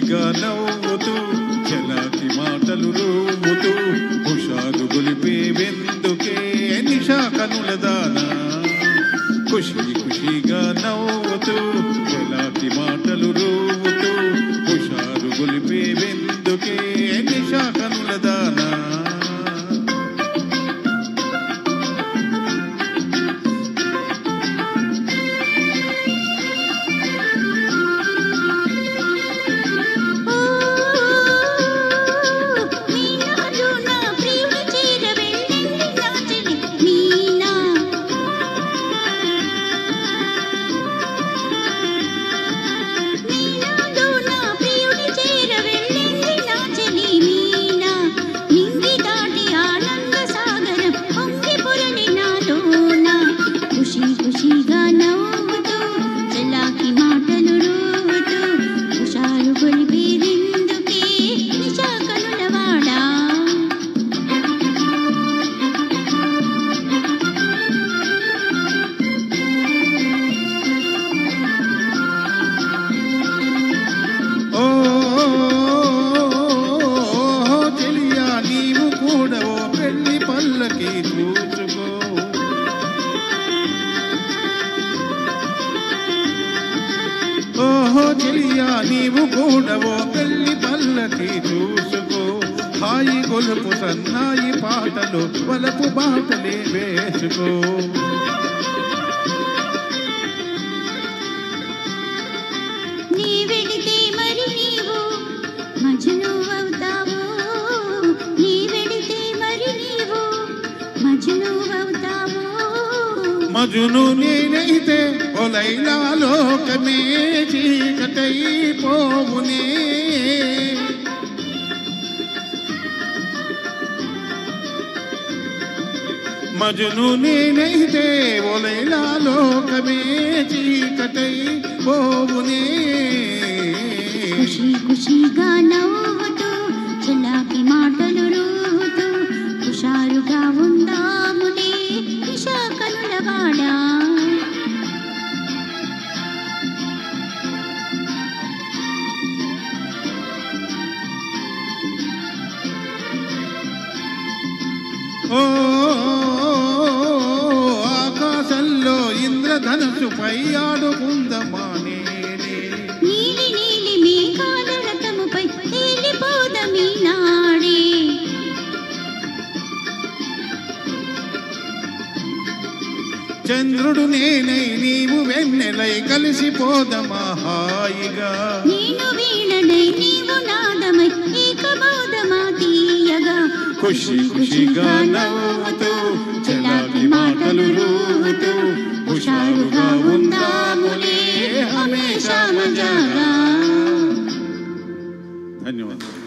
ఖుషిగా నవ్వుతూ చలాకి మాటలు రూవుతూ హుషారు గొలిపే వెందుకే నిషా కనుల దానా ఖుషిగా నవ్వుతూ చలాకి మాటలు రూవుతూ హుషారు గొలిపే వెందుకే నిషా కనుల దానా చెలియా నీవు కూడా ఓ పెళ్లి పల్లకి చూసుకో హాయి గొలుపు సన్నాయి పాటలు వలపు బాటలే వేసుకో నీ వెడితే మరి నీవు మజ్ను అవుతావు నీ వెడితే మరి నీవు మజ్ను అవుతావు మజ్ను నేనైతే ఓ లైలా లోకమే చీకటై పోవునే మజ్ను నేనైతే ఓ లైలా లోకమే చీకటై పోవునే ఖుషిగా నవ్వుతూ చలాకి మాటలు రూవుతూ హుషారుగా ఉందాములే నిషా కనులవాడా ఓ ఆకాశంలో ఇంద్రధనుసుపై ఆడుకుందమా నేనే నీలి నీలి మేఘాల రథముపై తేలిపోదమీ నాడే చంద్రుడు నేనై నీవు వెన్నెలై కలిసిపోదమా హాయిగా నేను వీణనై నీవు నాదమై ఏకబోధమా తీయగా ఖుషిగా నవ్వుతూ చలాకి మాటలు రూవుతూ హుషారుగా ఉందాములే హమేషా మజాగా ధన్యవాదాలు.